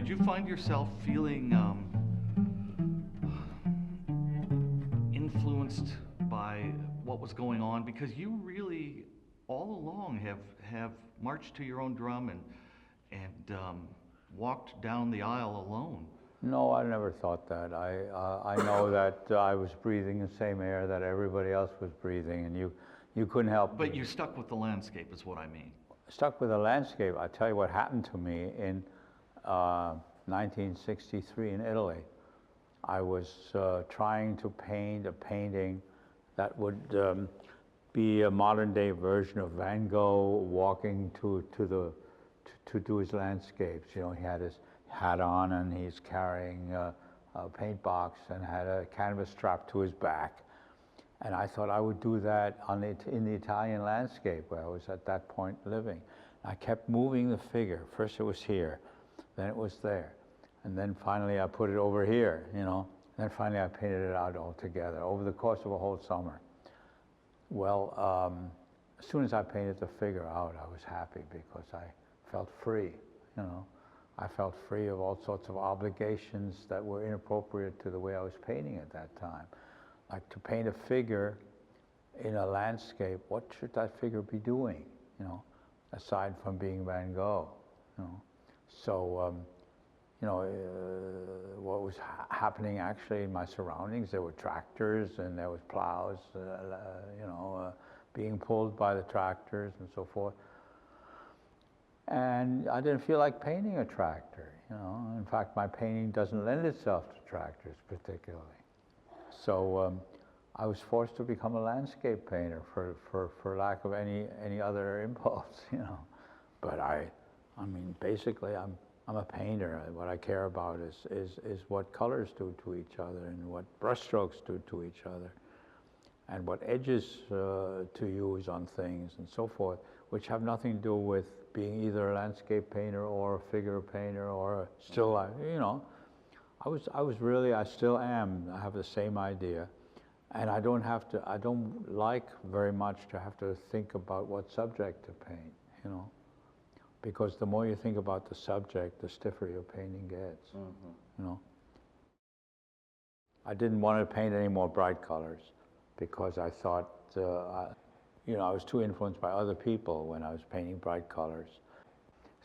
Did you find yourself feeling influenced by what was going on? Because you really, all along, have marched to your own drum and walked down the aisle alone. No, I never thought that. I know that I was breathing the same air that everybody else was breathing, and you couldn't help. But you stuck with the landscape, is what I mean. Stuck with the landscape. I tell you what happened to me in 1963 in Italy. I was trying to paint a painting that would be a modern-day version of Van Gogh walking to do his landscapes. You know, he had his hat on and he's carrying a paint box and had a canvas strapped to his back. And I thought I would do that in the Italian landscape where I was at that point living. I kept moving the figure. First it was here, then it was there. And then finally I put it over here, you know. And then finally I painted it out altogether over the course of a whole summer. Well, as soon as I painted the figure out, I was happy because I felt free, you know. I felt free of all sorts of obligations that were inappropriate to the way I was painting at that time. Like to paint a figure in a landscape, what should that figure be doing, you know, aside from being Van Gogh, you know? So, you know, what was happening actually in my surroundings, there were tractors and there was plows, you know, being pulled by the tractors and so forth. And I didn't feel like painting a tractor, you know. In fact, my painting doesn't lend itself to tractors particularly. So I was forced to become a landscape painter for lack of any other impulse, you know. But I mean, basically, I'm a painter. What I care about is what colors do to each other and what brushstrokes do to each other and what edges to use on things and so forth, which have nothing to do with being either a landscape painter or a figure painter or a still life, you know. I still am. I have the same idea. And I don't like very much to have to think about what subject to paint, you know. Because the more you think about the subject, the stiffer your painting gets, you know. I didn't want to paint any more bright colors because I thought, you know, I was too influenced by other people when I was painting bright colors.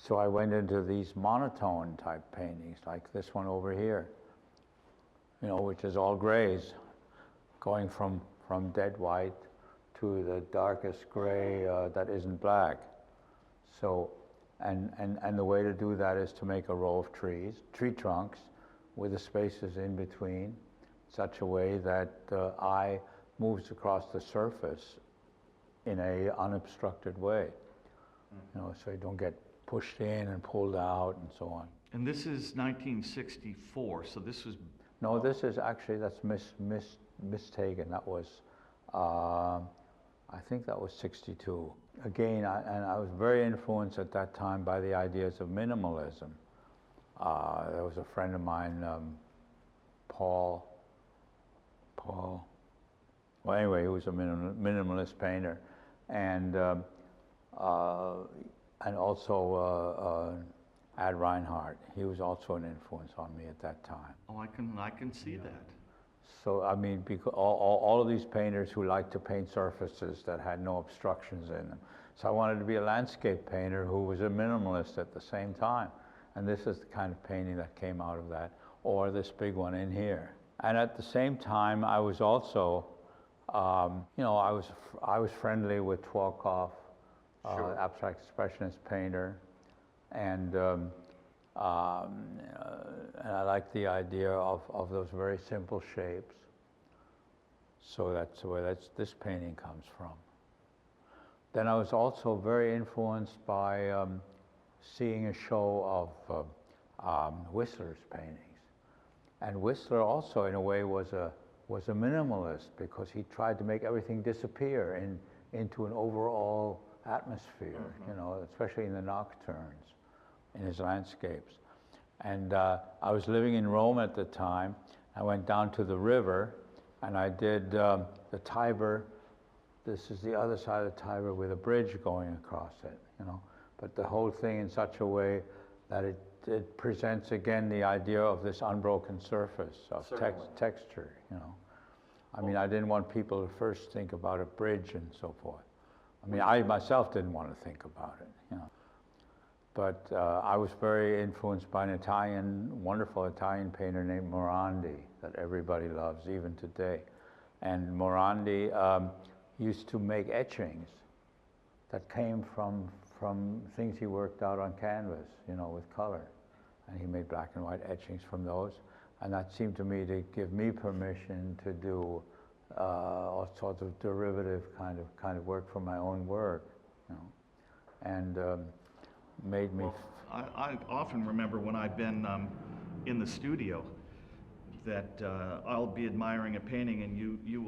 So I went into these monotone type paintings, like this one over here, you know, which is all grays, going from dead white to the darkest gray that isn't black. So, and the way to do that is to make a row of tree trunks, with the spaces in between, such a way that the eye moves across the surface in a unobstructed way, you know, so you don't get pushed in and pulled out and so on. And this is 1964, so this was... No, this is actually, that's mistaken. That was, I think that was 62. Again, I was very influenced at that time by the ideas of minimalism. There was a friend of mine, Paul, well anyway, he was a minimalist painter. And also Ad Reinhardt. He was also an influence on me at that time. Oh, I can see that. So I mean, because all of these painters who liked to paint surfaces that had no obstructions in them. So I wanted to be a landscape painter who was a minimalist at the same time. And this is the kind of painting that came out of that, or this big one in here. And at the same time, I was also, you know, I was friendly with Twalkoff, Sure. Abstract expressionist painter, and I like the idea of those very simple shapes. So that's where this painting comes from. Then I was also very influenced by seeing a show of Whistler's paintings. And Whistler also, in a way, was a minimalist because he tried to make everything disappear into an overall atmosphere, you know, especially in the nocturnes, in his landscapes. And I was living in Rome at the time. I went down to the river, and I did the Tiber. This is the other side of the Tiber with a bridge going across it, you know. But the whole thing in such a way that it presents again the idea of this unbroken surface of Certainly. texture, you know. I mean, I didn't want people to first think about a bridge and so forth. I mean, I myself didn't want to think about it, you know. But I was very influenced by an wonderful Italian painter named Morandi that everybody loves even today. And Morandi used to make etchings that came from things he worked out on canvas, you know, with color. And he made black and white etchings from those. And that seemed to me to give me permission to do all sorts of derivative kind of work from my own work, you know. And made me... Well, I often remember when I've been in the studio that I'll be admiring a painting and you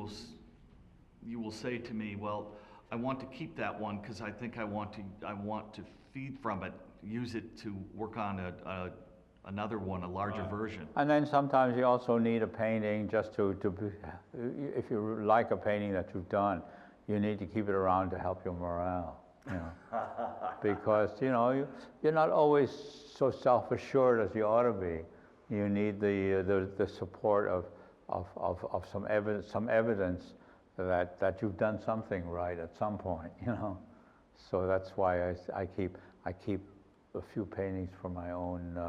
will say to me, well, I want to keep that one because I think I want to feed from it, use it to work on another one, a larger version. And then sometimes you also need a painting just to be, if you like a painting that you've done, you need to keep it around to help your morale, you know. Because, you know, you're not always so self-assured as you ought to be. You need the support of some evidence that you've done something right at some point, you know. So that's why I keep a few paintings for my own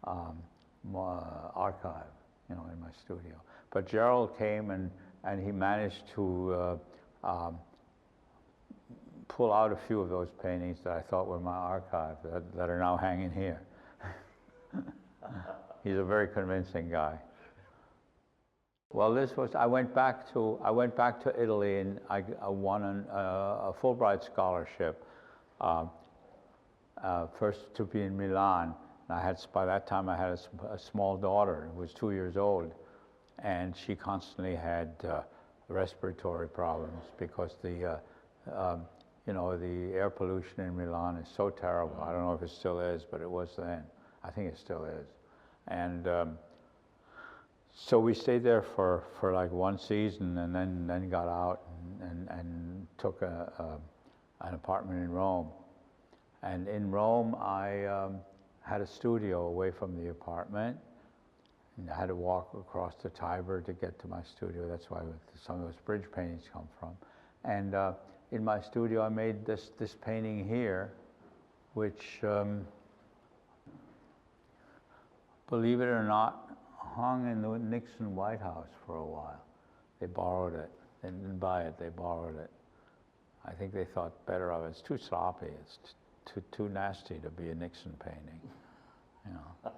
archive, you know, in my studio. But Jerald came and he managed to pull out a few of those paintings that I thought were my archive that are now hanging here. He's a very convincing guy. Well, I went back to Italy and I won a Fulbright scholarship. First to be in Milan. And by that time I had a small daughter who was 2 years old, and she constantly had respiratory problems because you know, the air pollution in Milan is so terrible. I don't know if it still is, but it was then. I think it still is. And so we stayed there for like one season, and then got out and took an apartment in Rome. And in Rome, I had a studio away from the apartment, and I had to walk across the Tiber to get to my studio. That's why some of those bridge paintings come from. And in my studio, I made this painting here, which, believe it or not, hung in the Nixon White House for a while. They borrowed it. They didn't buy it, they borrowed it. I think they thought better of it. It's too sloppy. It's too nasty to be a Nixon painting, you know.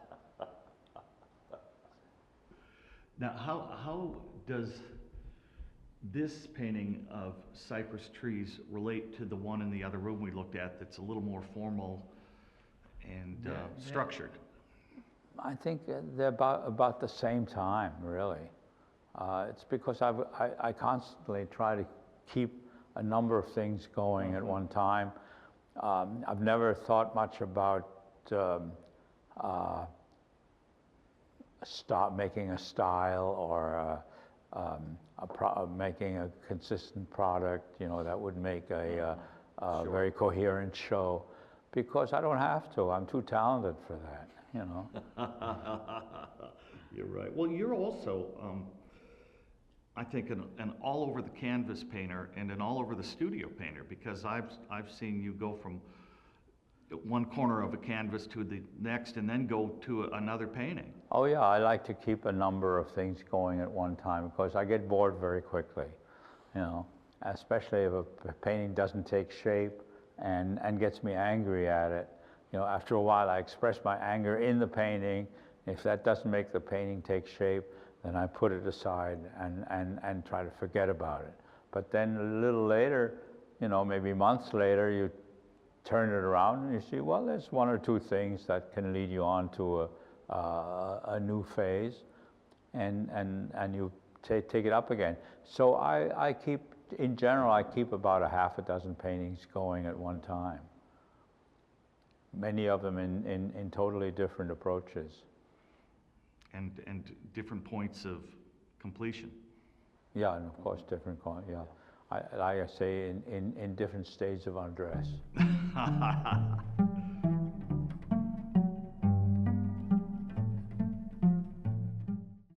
Now, how does this painting of cypress trees relate to the one in the other room we looked at that's a little more formal and structured? I think they're about the same time, really. It's because I constantly try to keep a number of things going at one time. I've never thought much about making a style or making a consistent product, you know, that would make a Sure. very coherent show, because I don't have to. I'm too talented for that, you know. You're right. Well, you're also, I think, an all over the canvas painter and an all over the studio painter, because I've seen you go from one corner of a canvas to the next and then go to another painting. Oh yeah, I like to keep a number of things going at one time because I get bored very quickly, you know, especially if a painting doesn't take shape and gets me angry at it. You know, after a while I express my anger in the painting. If that doesn't make the painting take shape, then I put it aside and try to forget about it. But then a little later, you know, maybe months later, you turn it around and you see, well, there's one or two things that can lead you on to a new phase, and you take it up again. So I keep, in general, I keep about a half a dozen paintings going at one time. Many of them in totally different approaches. And different points of completion. Yeah, and of course different, yeah. Like I say, in different stages of undress.